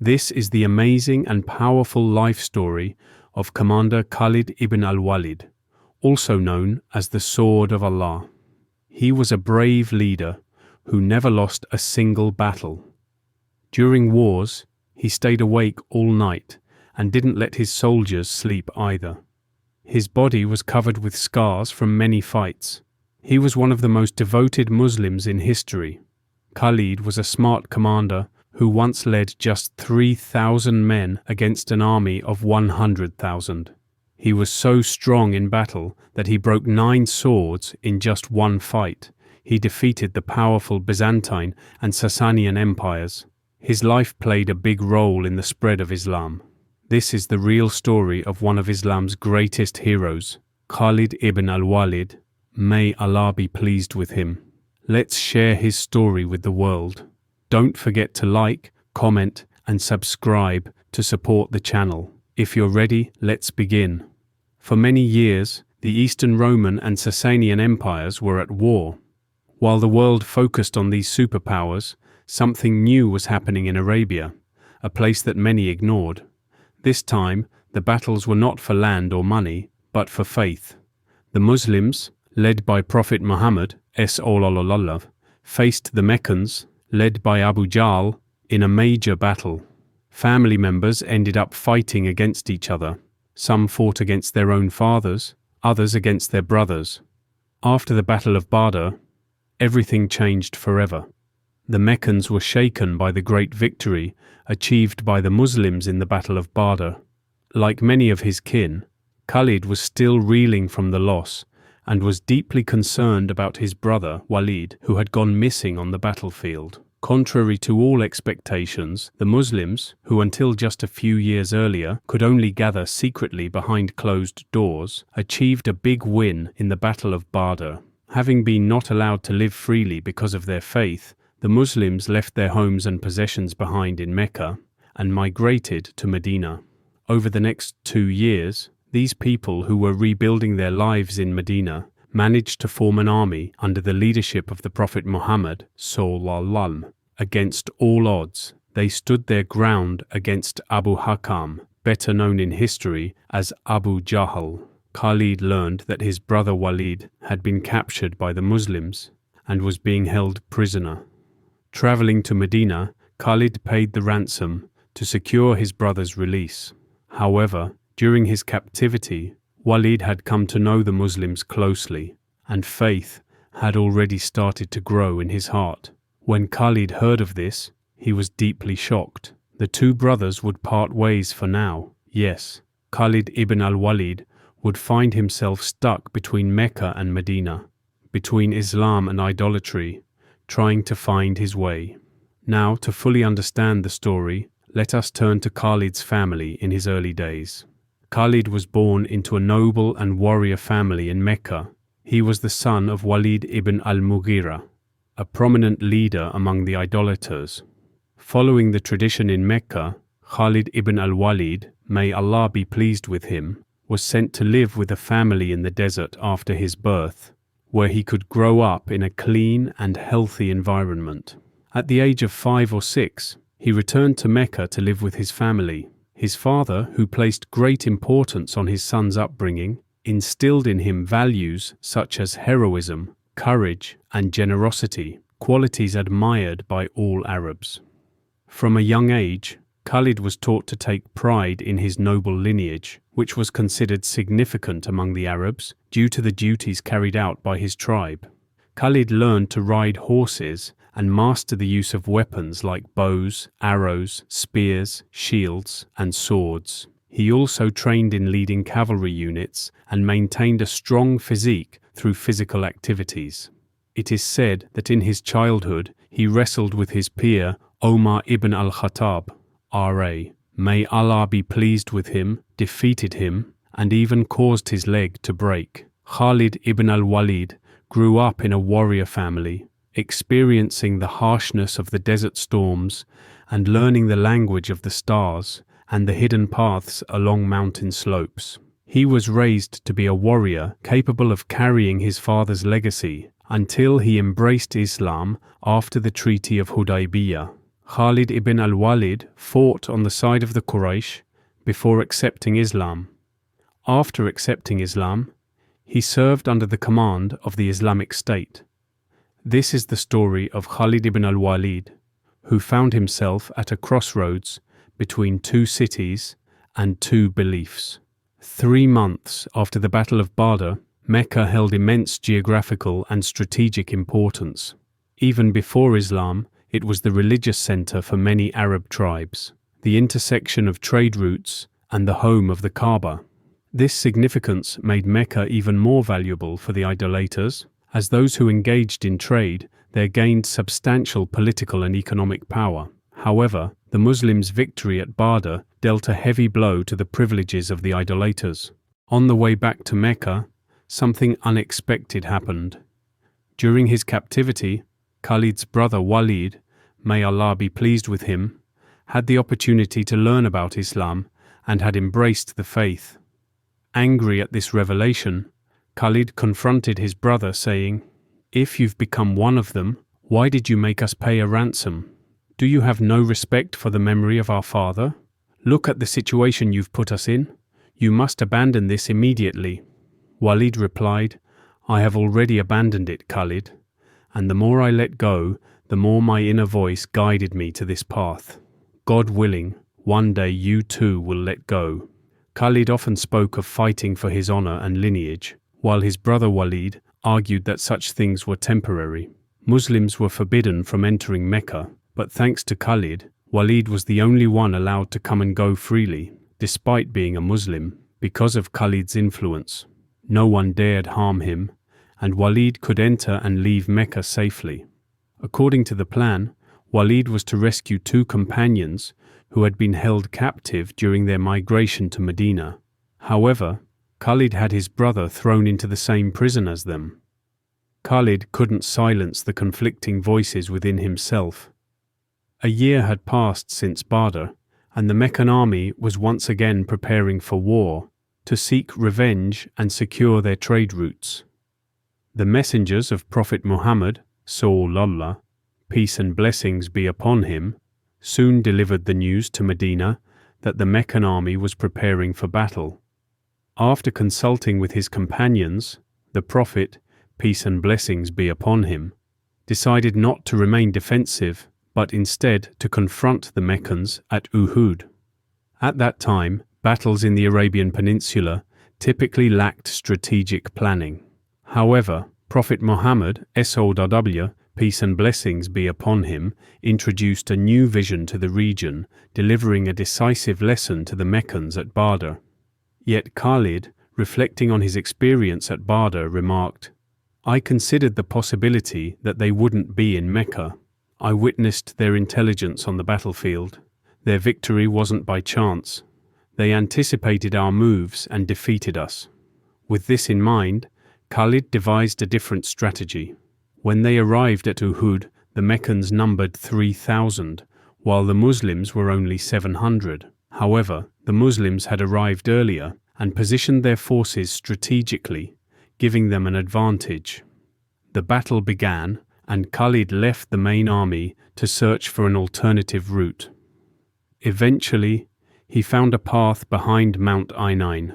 This is the amazing and powerful life story of Commander Khalid Ibn Walid, also known as the Sword of Allah. He was a brave leader who never lost a single battle. During wars, he stayed awake all night and didn't let his soldiers sleep either. His body was covered with scars from many fights. He was one of the most devoted Muslims in history. Khalid was a smart commander who once led just 3,000 men against an army of 100,000. He was so strong in battle that he broke 9 swords in just one fight. He defeated the powerful Byzantine and Sasanian empires. His life played a big role in the spread of Islam. This is the real story of one of Islam's greatest heroes, Khalid ibn al-Walid. May Allah be pleased with him. Let's share his story with the world. Don't forget to like, comment, and subscribe to support the channel. If you're ready, let's begin. For many years, the Eastern Roman and Sasanian empires were at war. While the world focused on these superpowers, something new was happening in Arabia, a place that many ignored. This time, the battles were not for land or money, but for faith. The Muslims, led by Prophet Muhammad, faced the Meccans, led by Abu Jahl, in a major battle. Family members ended up fighting against each other. Some fought against their own fathers, others against their brothers. After the Battle of Badr, everything changed forever. The Meccans were shaken by the great victory achieved by the Muslims in the Battle of Badr. Like many of his kin, Khalid was still reeling from the loss and was deeply concerned about his brother Walid, who had gone missing on the battlefield. Contrary to all expectations, the Muslims, who until just a few years earlier could only gather secretly behind closed doors, achieved a big win in the Battle of Badr. Having been not allowed to live freely because of their faith, the Muslims left their homes and possessions behind in Mecca and migrated to Medina. Over the next 2 years, these people who were rebuilding their lives in Medina managed to form an army under the leadership of the Prophet Muhammad sallallahu. Against all odds, they stood their ground against Abu Hakam, better known in history as Abu Jahl. Khalid learned that his brother Walid had been captured by the Muslims and was being held prisoner. Traveling to Medina, Khalid paid the ransom to secure his brother's release. However, during his captivity, Walid had come to know the Muslims closely, and faith had already started to grow in his heart. When Khalid heard of this, he was deeply shocked. The 2 brothers would part ways for now. Yes, Khalid ibn al-Walid would find himself stuck between Mecca and Medina, between Islam and idolatry, trying to find his way. Now, to fully understand the story, let us turn to Khalid's family in his early days. Khalid was born into a noble and warrior family in Mecca. He was the son of Walid ibn al-Mughira, a prominent leader among the idolaters. Following the tradition in Mecca, Khalid ibn al-Walid, may Allah be pleased with him, was sent to live with a family in the desert after his birth, where he could grow up in a clean and healthy environment. At the age of 5 or 6, he returned to Mecca to live with his family. His father, who placed great importance on his son's upbringing, instilled in him values such as heroism, courage, and generosity, qualities admired by all Arabs. From a young age, Khalid was taught to take pride in his noble lineage, which was considered significant among the Arabs due to the duties carried out by his tribe. Khalid learned to ride horses and master the use of weapons like bows, arrows, spears, shields, and swords. He also trained in leading cavalry units and maintained a strong physique through physical activities. It is said that in his childhood he wrestled with his peer Omar ibn al-Khattab, R.A. May Allah be pleased with him, defeated him, and even caused his leg to break. Khalid ibn al-Walid grew up in a warrior family, experiencing the harshness of the desert storms and learning the language of the stars and the hidden paths along mountain slopes. He was raised to be a warrior capable of carrying his father's legacy until he embraced Islam after the Treaty of Hudaybiyah. Khalid ibn al-Walid fought on the side of the Quraysh before accepting Islam. After accepting Islam, he served under the command of the Islamic State. This is the story of Khalid ibn al-Walid, who found himself at a crossroads between two cities and two beliefs. 3 months after the Battle of Badr, Mecca held immense geographical and strategic importance. Even before Islam, it was the religious center for many Arab tribes, the intersection of trade routes, and the home of the Kaaba. This significance made Mecca even more valuable for the idolaters, as those who engaged in trade there gained substantial political and economic power. However, the Muslims' victory at Badr dealt a heavy blow to the privileges of the idolaters. On the way back to Mecca, something unexpected happened. During his captivity, Khalid's brother Walid, may Allah be pleased with him, had the opportunity to learn about Islam and had embraced the faith. Angry at this revelation, Khalid confronted his brother, saying, "If you've become one of them, why did you make us pay a ransom? Do you have no respect for the memory of our father? Look at the situation you've put us in. You must abandon this immediately." Walid replied, "I have already abandoned it, Khalid, and the more I let go, the more my inner voice guided me to this path. God willing, one day you too will let go." Khalid often spoke of fighting for his honor and lineage, while his brother Walid argued that such things were temporary. Muslims were forbidden from entering Mecca, but thanks to Khalid, Walid was the only one allowed to come and go freely, despite being a Muslim, because of Khalid's influence. No one dared harm him, and Walid could enter and leave Mecca safely. According to the plan, Walid was to rescue 2 companions who had been held captive during their migration to Medina. However, Khalid had his brother thrown into the same prison as them. Khalid couldn't silence the conflicting voices within himself. A year had passed since Badr, and the Meccan army was once again preparing for war, to seek revenge and secure their trade routes. The messengers of Prophet Muhammad, Sallallahu, peace and blessings be upon him, soon delivered the news to Medina that the Meccan army was preparing for battle. After consulting with his companions, the Prophet, peace and blessings be upon him, decided not to remain defensive, but instead to confront the Meccans at Uhud. At that time, battles in the Arabian Peninsula typically lacked strategic planning. However, Prophet Muhammad, SAW, peace and blessings be upon him, introduced a new vision to the region, delivering a decisive lesson to the Meccans at Badr. Yet Khalid, reflecting on his experience at Badr, remarked, "I considered the possibility that they wouldn't be in Mecca. I witnessed their intelligence on the battlefield. Their victory wasn't by chance. They anticipated our moves and defeated us." With this in mind, Khalid devised a different strategy. When they arrived at Uhud, the Meccans numbered 3,000, while the Muslims were only 700. However, the Muslims had arrived earlier and positioned their forces strategically, giving them an advantage. The battle began, and Khalid left the main army to search for an alternative route. Eventually, he found a path behind Mount Ainain,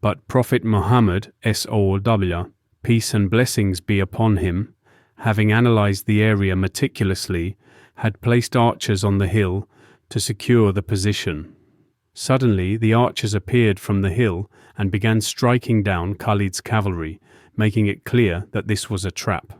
but Prophet Muhammad, SAW, peace and blessings be upon him, having analyzed the area meticulously, had placed archers on the hill to secure the position. Suddenly, the archers appeared from the hill and began striking down Khalid's cavalry, making it clear that this was a trap.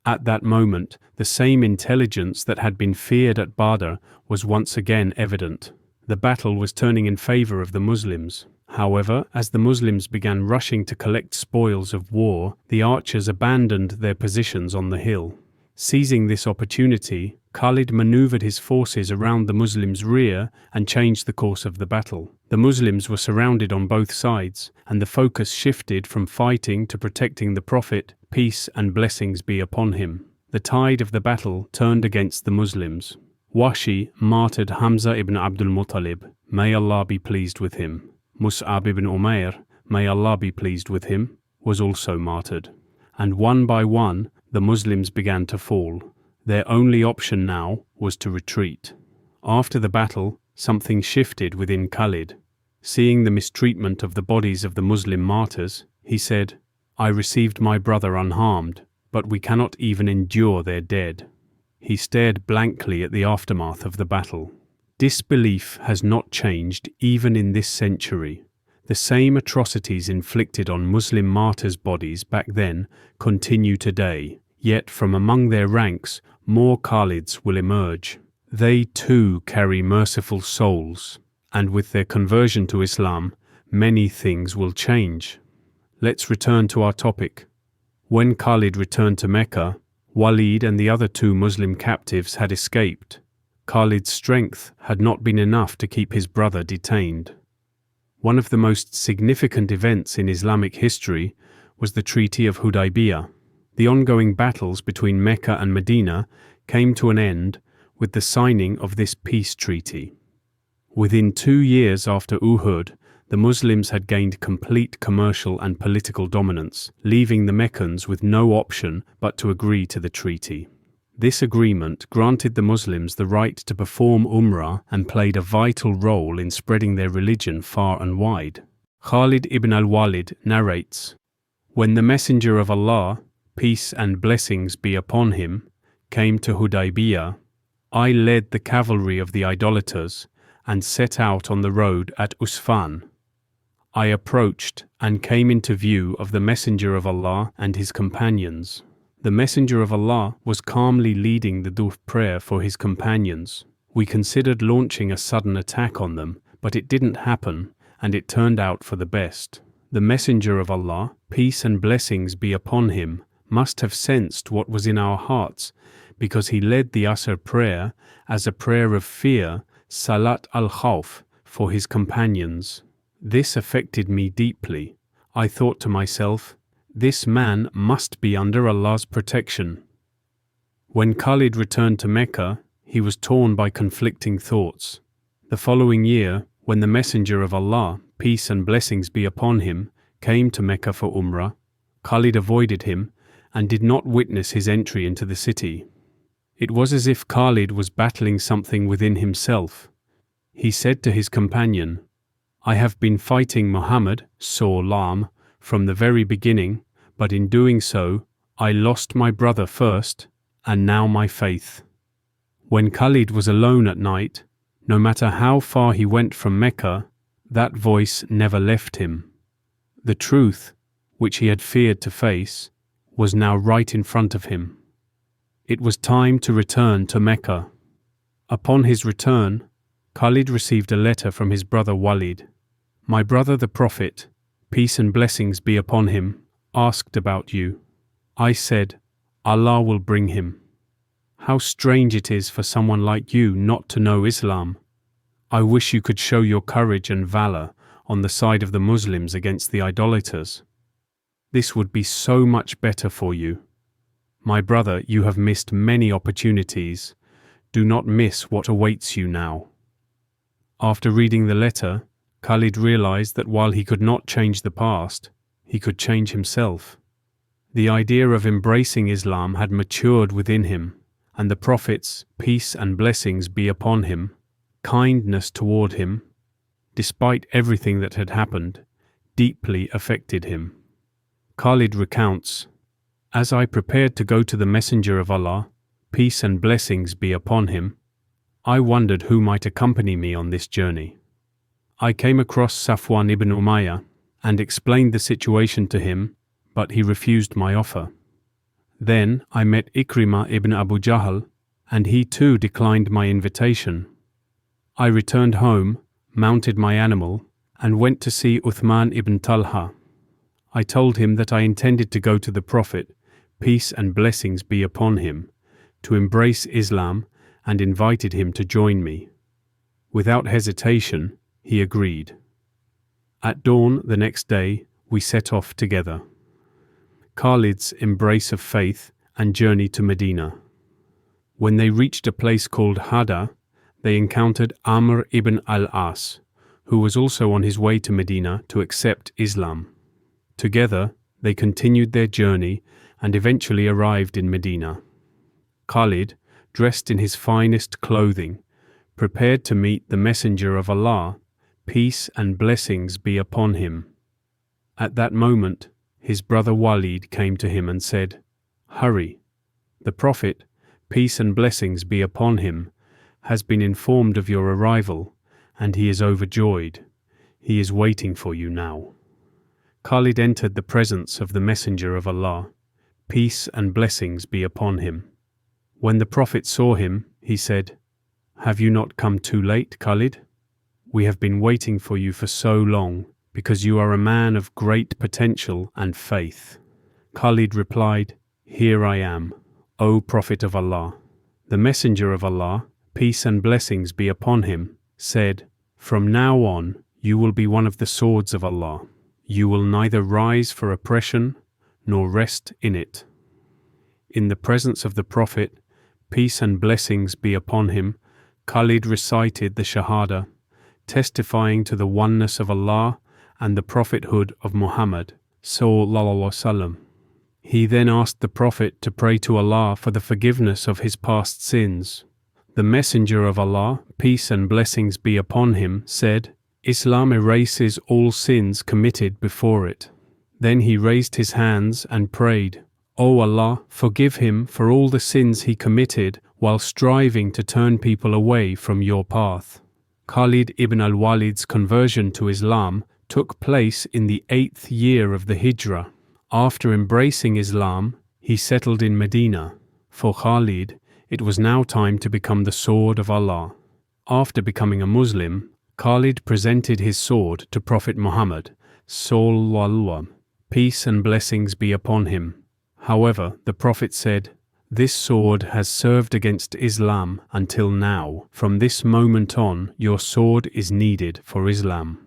At that moment, the same intelligence that had been feared at Badr was once again evident. The battle was turning in favor of the Muslims. However, as the Muslims began rushing to collect spoils of war, the archers abandoned their positions on the hill. Seizing this opportunity, Khalid maneuvered his forces around the Muslims' rear and changed the course of the battle. The Muslims were surrounded on both sides, and the focus shifted from fighting to protecting the Prophet, peace and blessings be upon him. The tide of the battle turned against the Muslims. Washi martyred Hamza ibn Abdul Muttalib, may Allah be pleased with him. Mus'ab ibn Umair, may Allah be pleased with him, was also martyred. And one by one, the Muslims began to fall. Their only option now was to retreat. After the battle, something shifted within Khalid. Seeing the mistreatment of the bodies of the Muslim martyrs, he said, "I received my brother unharmed, but we cannot even endure their dead." He stared blankly at the aftermath of the battle. Disbelief has not changed even in this century. The same atrocities inflicted on Muslim martyrs' bodies back then continue today, yet from among their ranks more Khalids will emerge. They too carry merciful souls, and with their conversion to Islam, many things will change. Let's return to our topic. When Khalid returned to Mecca, Walid and the other 2 Muslim captives had escaped. Khalid's strength had not been enough to keep his brother detained. One of the most significant events in Islamic history was the Treaty of Hudaybiyah. The ongoing battles between Mecca and Medina came to an end with the signing of this peace treaty. Within 2 years after Uhud, the Muslims had gained complete commercial and political dominance, leaving the Meccans with no option but to agree to the treaty. This agreement granted the Muslims the right to perform Umrah and played a vital role in spreading their religion far and wide. Khalid ibn al-Walid narrates, "When the Messenger of Allah, peace and blessings be upon him, came to Hudaybiyah, I led the cavalry of the idolaters and set out on the road at Usfan. I approached and came into view of the Messenger of Allah and his companions. The Messenger of Allah was calmly leading the Duh prayer for his companions. We considered launching a sudden attack on them, but it didn't happen, and it turned out for the best. The Messenger of Allah, peace and blessings be upon him, must have sensed what was in our hearts, because he led the Asr prayer as a prayer of fear, Salat al-Khawf, for his companions. This affected me deeply. I thought to myself, this man must be under Allah's protection." When Khalid returned to Mecca, he was torn by conflicting thoughts. The following year, when the Messenger of Allah, peace and blessings be upon him, came to Mecca for Umrah, Khalid avoided him and did not witness his entry into the city. It was as if Khalid was battling something within himself. He said to his companion, "I have been fighting Muhammad, Sallam, from the very beginning, but in doing so, I lost my brother first, and now my faith." When Khalid was alone at night, no matter how far he went from Mecca, that voice never left him. The truth, which he had feared to face, was now right in front of him. It was time to return to Mecca. Upon his return, Khalid received a letter from his brother Walid. "My brother the Prophet, peace and blessings be upon him, asked about you. I said, Allah will bring him. How strange it is for someone like you not to know Islam. I wish you could show your courage and valor on the side of the Muslims against the idolaters. This would be so much better for you. My brother, you have missed many opportunities. Do not miss what awaits you now." After reading the letter, Khalid realized that while he could not change the past, he could change himself. The idea of embracing Islam had matured within him, and the Prophet's peace and blessings be upon him, kindness toward him, despite everything that had happened, deeply affected him. Khalid recounts, "As I prepared to go to the Messenger of Allah, peace and blessings be upon him, I wondered who might accompany me on this journey. I came across Safwan ibn Umayyah and explained the situation to him, but he refused my offer. Then I met Ikrimah ibn Abu Jahl, and he too declined my invitation. I returned home, mounted my animal, and went to see Uthman ibn Talha. I told him that I intended to go to the Prophet, peace and blessings be upon him, to embrace Islam, and invited him to join me. Without hesitation, he agreed. At dawn the next day, we set off together." Khalid's embrace of faith and journey to Medina. When they reached a place called Hada, they encountered Amr ibn al-As, who was also on his way to Medina to accept Islam. Together, they continued their journey and eventually arrived in Medina. Khalid, dressed in his finest clothing, prepared to meet the messenger of Allah, peace and blessings be upon him. At that moment, his brother Walid came to him and said, "Hurry! The Prophet, peace and blessings be upon him, has been informed of your arrival, and he is overjoyed. He is waiting for you now." Khalid entered the presence of the messenger of Allah, peace and blessings be upon him. When the Prophet saw him, he said, "Have you not come too late, Khalid? We have been waiting for you for so long, because you are a man of great potential and faith." Khalid replied, "Here I am, O Prophet of Allah." The messenger of Allah, peace and blessings be upon him, said, "From now on, you will be one of the swords of Allah. You will neither rise for oppression nor rest in it." In the presence of the Prophet, peace and blessings be upon him, Khalid recited the Shahada, testifying to the oneness of Allah and the prophethood of Muhammad sallallahu alaihi wasallam. He then asked the Prophet to pray to Allah for the forgiveness of his past sins. The messenger of Allah, peace and blessings be upon him, said, "Islam erases all sins committed before it." Then he raised his hands and prayed, "O Allah, forgive him for all the sins he committed while striving to turn people away from your path." Khalid ibn al-Walid's conversion to Islam took place in the 8th year of the Hijrah. After embracing Islam, he settled in Medina. For Khalid, it was now time to become the sword of Allah. After becoming a Muslim, Khalid presented his sword to Prophet Muhammad sallallahu alaihi wasallam, peace and blessings be upon him. However, the Prophet said, "This sword has served against Islam until now. From this moment on, your sword is needed for Islam."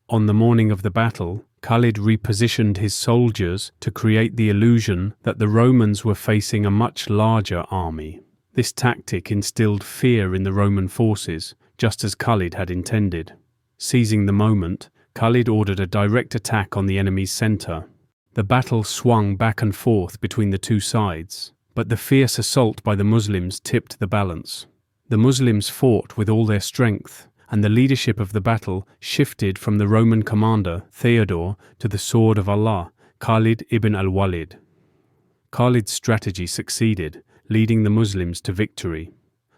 On the morning of the battle, Khalid repositioned his soldiers to create the illusion that the Romans were facing a much larger army. This tactic instilled fear in the Roman forces, just as Khalid had intended. Seizing the moment, Khalid ordered a direct attack on the enemy's center. The battle swung back and forth between the two sides, but the fierce assault by the Muslims tipped the balance. The Muslims fought with all their strength, and the leadership of the battle shifted from the Roman commander, Theodore, to the sword of Allah, Khalid ibn al-Walid. Khalid's strategy succeeded, leading the Muslims to victory.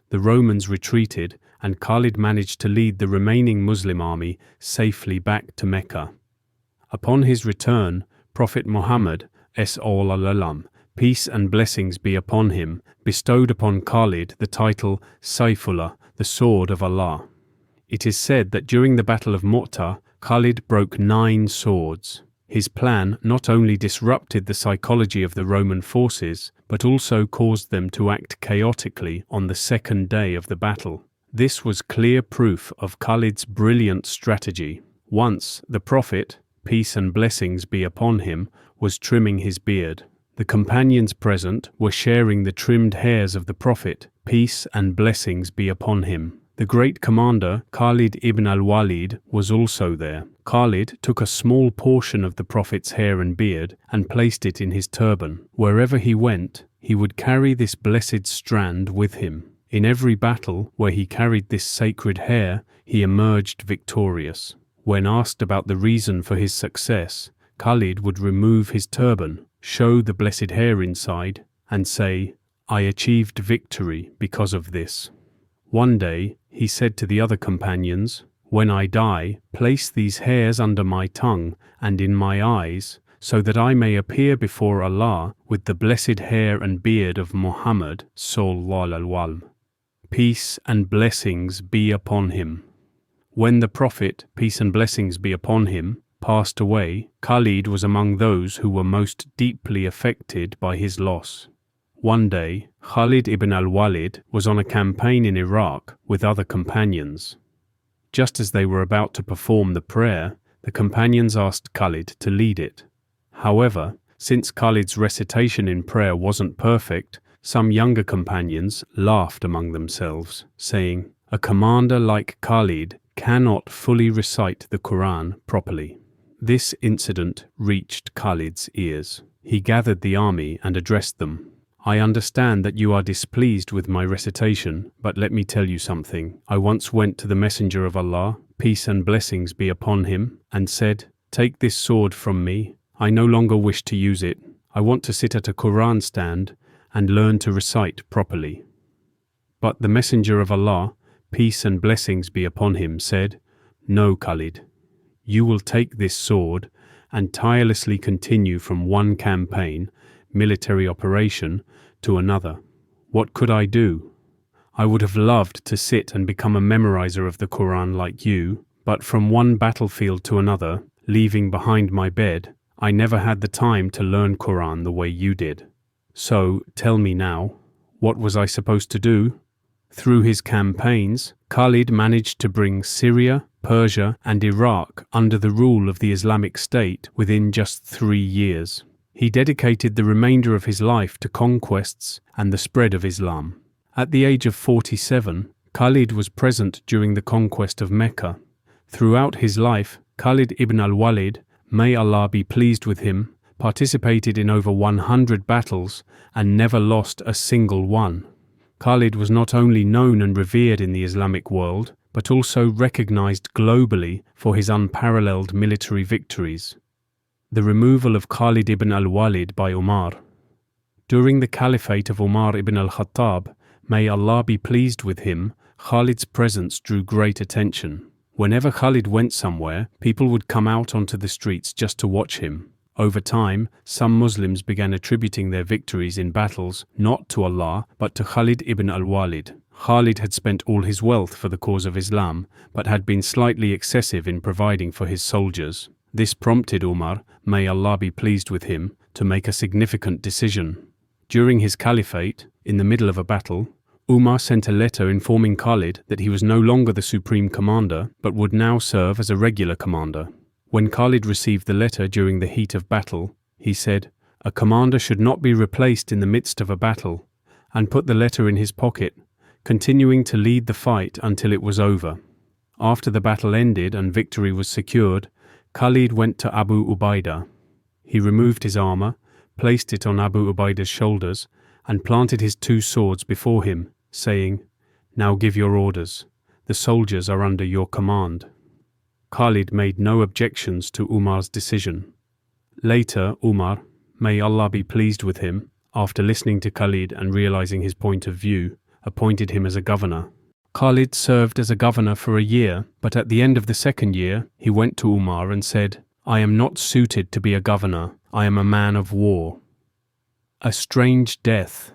The Romans retreated, and Khalid managed to lead the remaining Muslim army safely back to Mecca. Upon his return, Prophet Muhammad, s.a.w, peace and blessings be upon him, bestowed upon Khalid the title Sayfullah, the sword of Allah. It is said that during the Battle of Mu'tah, Khalid broke 9 swords. His plan not only disrupted the psychology of the Roman forces, but also caused them to act chaotically on the second day of the battle. This was clear proof of Khalid's brilliant strategy. Once the Prophet, peace and blessings be upon him, was trimming his beard. The companions present were sharing the trimmed hairs of the Prophet, peace and blessings be upon him. The great commander, Khalid ibn al-Walid, was also there. Khalid took a small portion of the Prophet's hair and beard and placed it in his turban. Wherever he went, he would carry this blessed strand with him. In every battle where he carried this sacred hair, he emerged victorious. When asked about the reason for his success, Khalid would remove his turban, show the blessed hair inside, and say, "I achieved victory because of this." One day, he said to the other companions, "When I die, place these hairs under my tongue and in my eyes, so that I may appear before Allah with the blessed hair and beard of Muhammad sallallahu alaihi wasallam. Peace and blessings be upon him." When the Prophet, peace and blessings be upon him, passed away, Khalid was among those who were most deeply affected by his loss. One day, Khalid ibn al-Walid was on a campaign in Iraq with other companions. Just as they were about to perform the prayer, the companions asked Khalid to lead it. However, since Khalid's recitation in prayer wasn't perfect, some younger companions laughed among themselves, saying, "A commander like Khalid cannot fully recite the Qur'an properly." This incident reached Khalid's ears. He gathered the army and addressed them. I understand that you are displeased with my recitation, but let me tell you something. I once went to the Messenger of Allah, peace and blessings be upon him, and said, 'Take this sword from me. I no longer wish to use it. I want to sit at a Qur'an stand and learn to recite properly.' But the Messenger of Allah, peace and blessings be upon him, said, 'No, Khalid. You will take this sword and tirelessly continue from one campaign, military operation, to another.' What could I do? I would have loved to sit and become a memorizer of the Qur'an like you, but from one battlefield to another, leaving behind my bed, I never had the time to learn Qur'an the way you did. So, tell me now, what was I supposed to do?" Through his campaigns, Khalid managed to bring Syria, Persia, and Iraq under the rule of the Islamic State within just 3 years. He dedicated the remainder of his life to conquests and the spread of Islam. At the age of 47, Khalid was present during the conquest of Mecca. Throughout his life, Khalid ibn al-Walid, may Allah be pleased with him, participated in over 100 battles and never lost a single one. Khalid was not only known and revered in the Islamic world, but also recognized globally for his unparalleled military victories. The removal of Khalid ibn al-Walid by Umar. During the caliphate of Umar ibn al-Khattab, may Allah be pleased with him, Khalid's presence drew great attention. Whenever Khalid went somewhere, people would come out onto the streets just to watch him. Over time, some Muslims began attributing their victories in battles not to Allah but to Khalid ibn al-Walid. Khalid had spent all his wealth for the cause of Islam, but had been slightly excessive in providing for his soldiers. This prompted Umar, may Allah be pleased with him, to make a significant decision. During his caliphate, in the middle of a battle, Umar sent a letter informing Khalid that he was no longer the supreme commander, but would now serve as a regular commander. When Khalid received the letter during the heat of battle, he said, "A commander should not be replaced in the midst of a battle," and put the letter in his pocket, continuing to lead the fight until it was over. After the battle ended and victory was secured, Khalid went to Abu Ubaidah. He removed his armor, placed it on Abu Ubaida's shoulders, and planted his 2 swords before him, saying, "Now give your orders. The soldiers are under your command." Khalid made no objections to Umar's decision. Later, Umar, may Allah be pleased with him, after listening to Khalid and realizing his point of view, appointed him as a governor. Khalid served as a governor for a year, but at the end of the 2nd year, he went to Umar and said, "I am not suited to be a governor. I am a man of war." A strange death.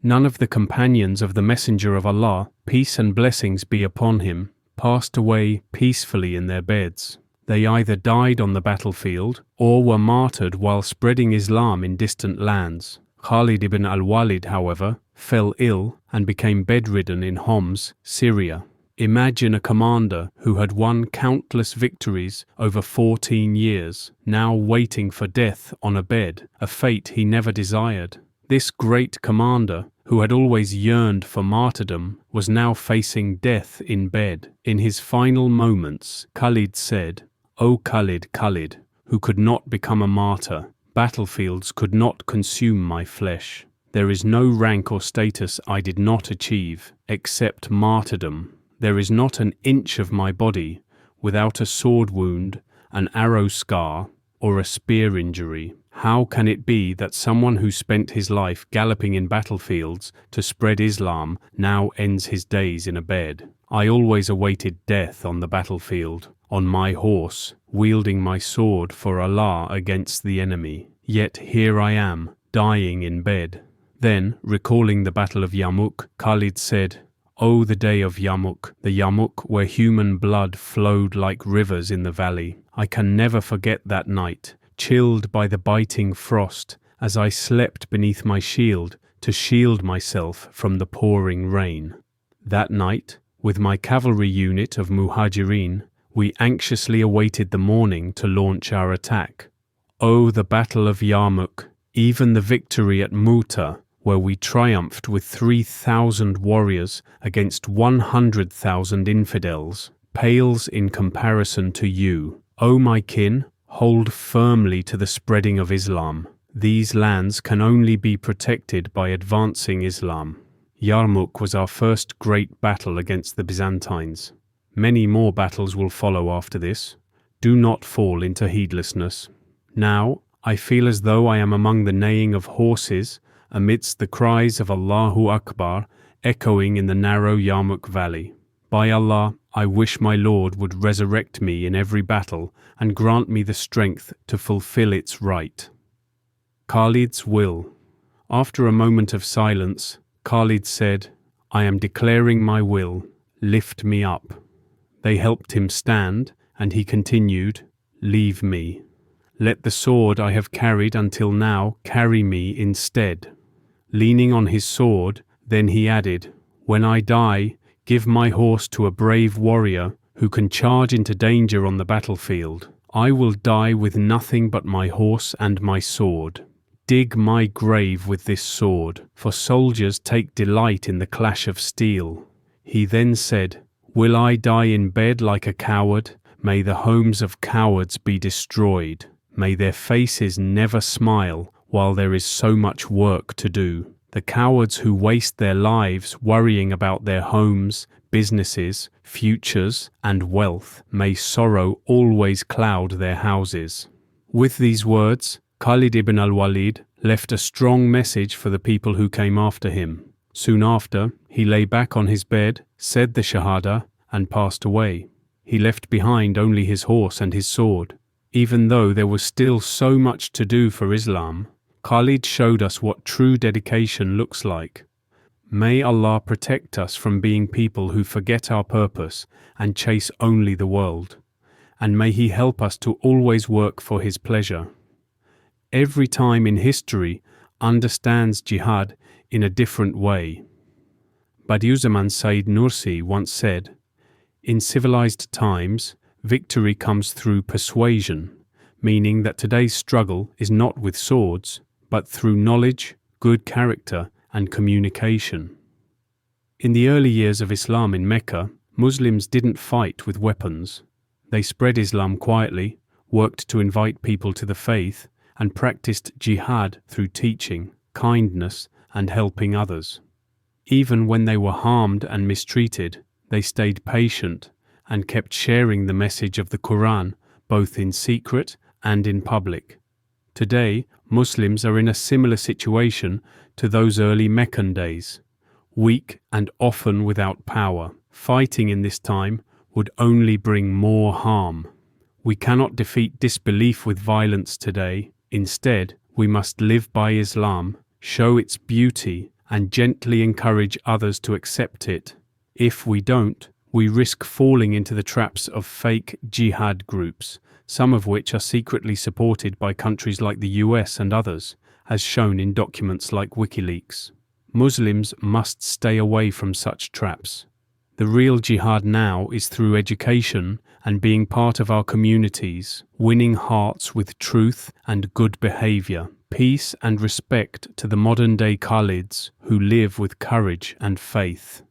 None of the companions of the Messenger of Allah, peace and blessings be upon him, passed away peacefully in their beds. They either died on the battlefield or were martyred while spreading Islam in distant lands. Khalid ibn al-Walid, however, fell ill and became bedridden in Homs, Syria. Imagine a commander who had won countless victories over 14 years, now waiting for death on a bed, a fate he never desired. This great commander, who had always yearned for martyrdom, was now facing death in bed. In his final moments, Khalid said, "O Khalid, Khalid, who could not become a martyr, battlefields could not consume my flesh. There is no rank or status I did not achieve, except martyrdom. There is not an inch of my body without a sword wound, an arrow scar, or a spear injury. How can it be that someone who spent his life galloping in battlefields to spread Islam now ends his days in a bed? I always awaited death on the battlefield, on my horse, wielding my sword for Allah against the enemy. Yet here I am, dying in bed." Then, recalling the Battle of Yarmouk, Khalid said, "Oh, the day of Yarmouk, the Yarmouk where human blood flowed like rivers in the valley. I can never forget that night, chilled by the biting frost, as I slept beneath my shield to shield myself from the pouring rain. That night, with my cavalry unit of Muhajirin, we anxiously awaited the morning to launch our attack. Oh, the Battle of Yarmouk, even the victory at Mu'tah, where we triumphed with 3,000 warriors against 100,000 infidels, pales in comparison to you. O my kin, hold firmly to the spreading of Islam. These lands can only be protected by advancing Islam. Yarmouk was our first great battle against the Byzantines. Many more battles will follow after this. Do not fall into heedlessness. Now, I feel as though I am among the neighing of horses amidst the cries of Allahu Akbar echoing in the narrow Yarmouk valley. By Allah, I wish my Lord would resurrect me in every battle and grant me the strength to fulfill its right. Khalid's will. After a moment of silence, Khalid said, "I am declaring my will. Lift me up." They helped him stand, and he continued, "Leave me. Let the sword I have carried until now carry me instead." Leaning on his sword, then he added, "When I die, give my horse to a brave warrior who can charge into danger on the battlefield. I will die with nothing but my horse and my sword. Dig my grave with this sword, for soldiers take delight in the clash of steel." He then said, "Will I die in bed like a coward? May the homes of cowards be destroyed. May their faces never smile while there is so much work to do. The cowards who waste their lives worrying about their homes, businesses, futures, and wealth, may sorrow always cloud their houses." With these words, Khalid ibn al-Walid left a strong message for the people who came after him. Soon after, he lay back on his bed, said the Shahada, and passed away. He left behind only his horse and his sword. Even though there was still so much to do for Islam, Khalid showed us what true dedication looks like. May Allah protect us from being people who forget our purpose and chase only the world, and may He help us to always work for His pleasure. Every time in history understands jihad in a different way. Badiüzzaman Said Nursi once said, "In civilized times, victory comes through persuasion," meaning that today's struggle is not with swords, but through knowledge, good character, and communication. In the early years of Islam in Mecca, Muslims didn't fight with weapons. They spread Islam quietly, worked to invite people to the faith, and practiced jihad through teaching, kindness, and helping others. Even when they were harmed and mistreated, they stayed patient and kept sharing the message of the Qur'an both in secret and in public. Today, Muslims are in a similar situation to those early Meccan days, weak and often without power. Fighting in this time would only bring more harm. We cannot defeat disbelief with violence today. Instead, we must live by Islam, show its beauty, and gently encourage others to accept it. If we don't, we risk falling into the traps of fake jihad groups, some of which are secretly supported by countries like the US and others, as shown in documents like WikiLeaks. Muslims must stay away from such traps. The real jihad now is through education and being part of our communities, winning hearts with truth and good behavior, peace and respect to the modern-day Khalids who live with courage and faith.